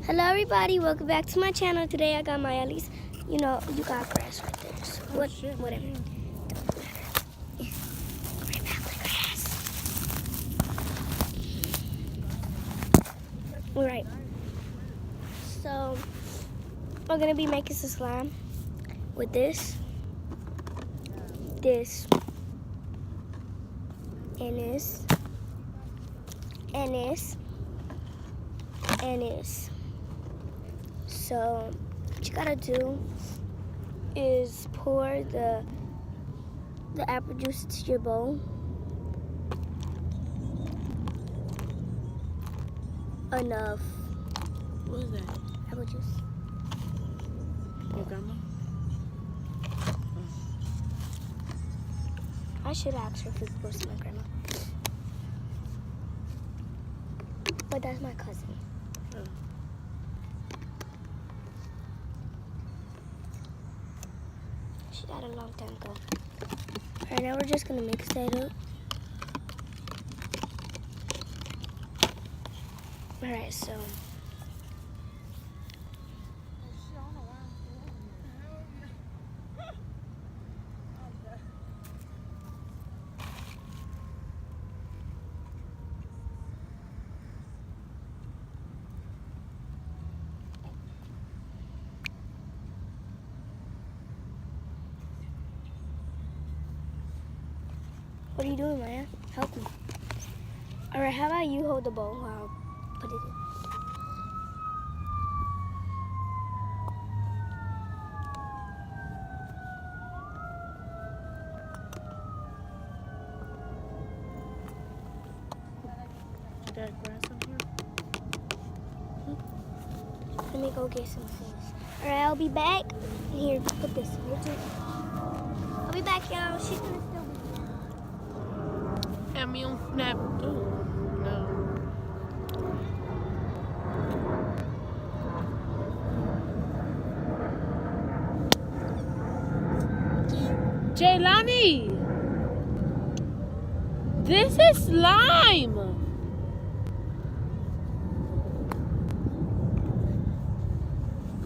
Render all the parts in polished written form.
Hello everybody, welcome back to my channel. Today I got my Ellie's. You know, you got grass right there. So whatever. Don't matter. Yeah. Right back the grass. Alright. So we're gonna be making some slime with this, and this, and this, and this. So what you gotta do is pour the apple juice into your bowl. Enough. What is that? Apple juice. Your grandma? I should ask her if it's supposed to my grandma. But that's my cousin. Oh. She died a long time ago. Alright, now we're just gonna mix that up. Alright, so what are you doing, Maya? Help me. Alright, how about you hold the bowl while I'll put it in. You got grass in here? Let me go get some things. Alright, I'll be back. Here, put this here too. I'll be back, y'all. She's gonna still be here. And me on snap. Oh, no. Jaylani! This is slime!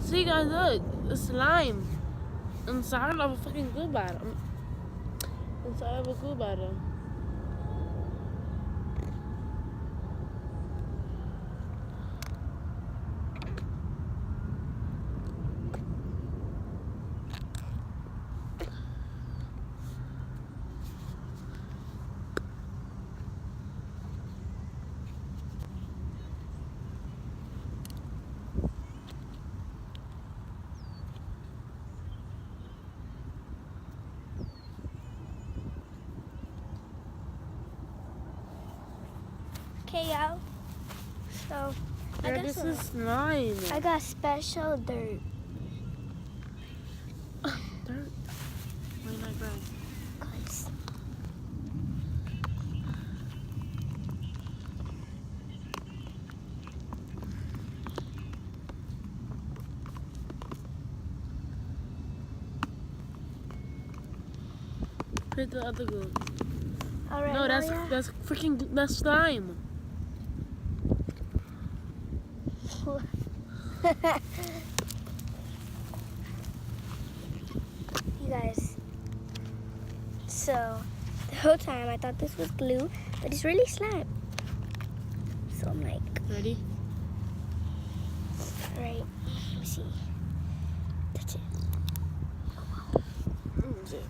See guys, look, it's slime. Inside of a fucking good bottom. Inside of a good bottom. Okay, y'all. So Yeah, this is slime. I got special dirt. Dirt. Why not grass? 'Cause Put the other glue. Alright, No, Maria. that's freaking that's slime. You guys, so the whole time I thought this was glue, but it's really slime. So I'm like, Ready? alright, let me see. That's it. That's it.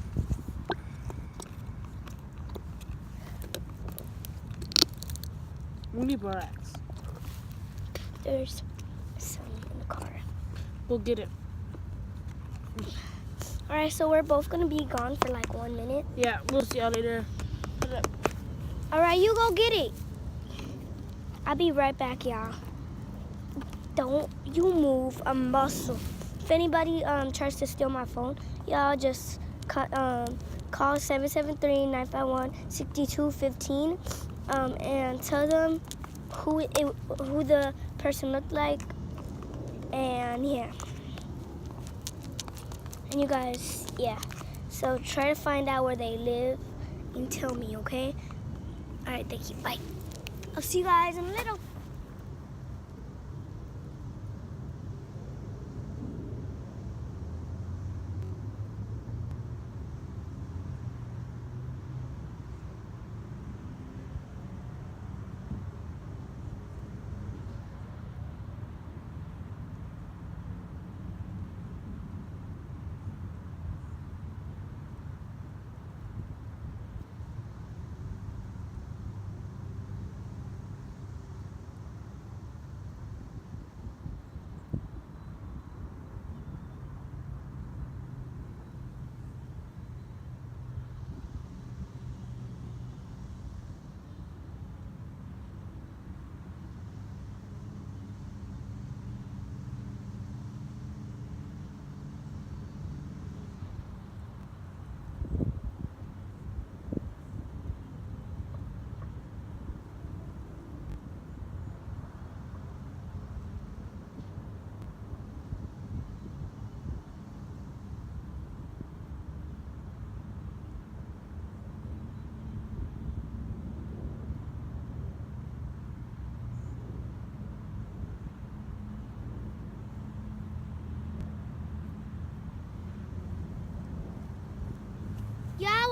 We need borax. There's some in the car. We'll get it. Alright, so we're both gonna be gone for like 1 minute. Yeah, we'll see y'all later. Put it up. Alright, you go get it. I'll be right back, y'all. Don't you move a muscle. If anybody tries to steal my phone, y'all just call 773-951-6215 and tell them who the person looked like, and yeah. And you guys, yeah. So try to find out where they live and tell me, okay? All right, thank you. Bye. I'll see you guys in a little.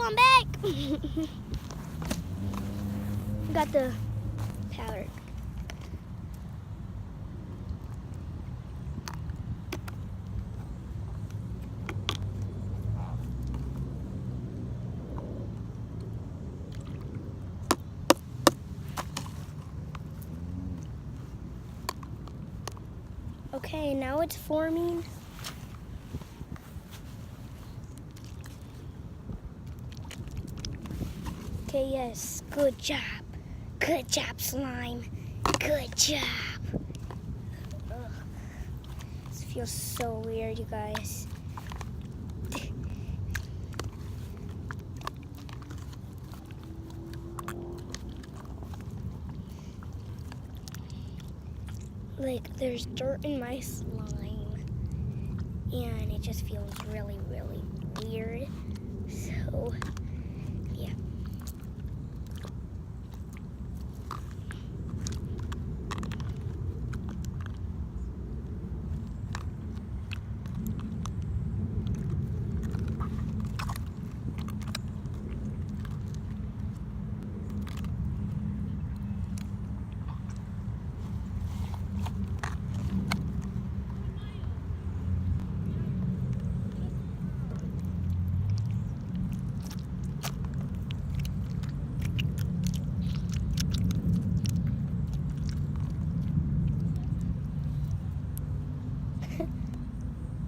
I'm back. Got the powder. Okay, now it's forming. Okay, yes, good job. Good job, slime. Good job. Ugh. This feels so weird, you guys. Like, there's dirt in my slime, and it just feels really, really weird. So, yeah.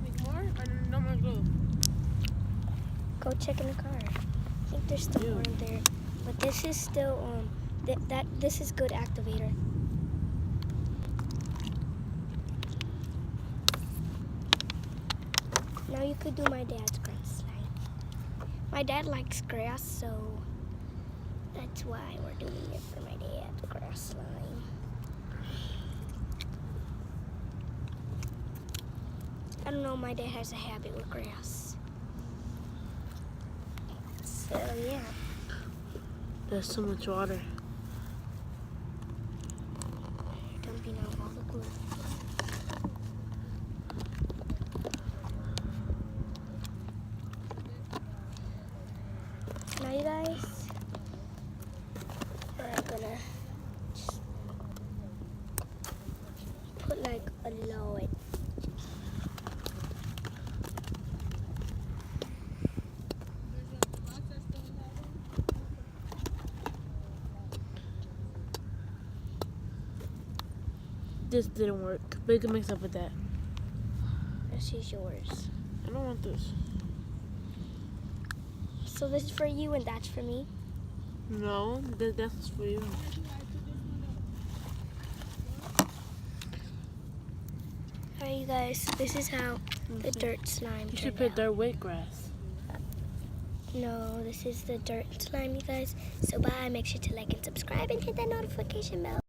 Make more? Or no more glue? Go check in the car. I think there's still more in there. But this is still, this is good activator. Now you could do my dad's grass slime. My dad likes grass, so that's why we're doing it for my dad's grass slime. I don't know, my dad has a habit with grass. So yeah. There's so much water. Dumping out all the glue. Now you guys are gonna just put like a load. This didn't work, but you can mix up with that. This is yours. I don't want this. So this is for you and that's for me. No, that's for you. Alright you guys, this is how the dirt slime You should turned put out. dirt with grass. No, this is the dirt slime you guys. So bye, make sure to like and subscribe and hit that notification bell.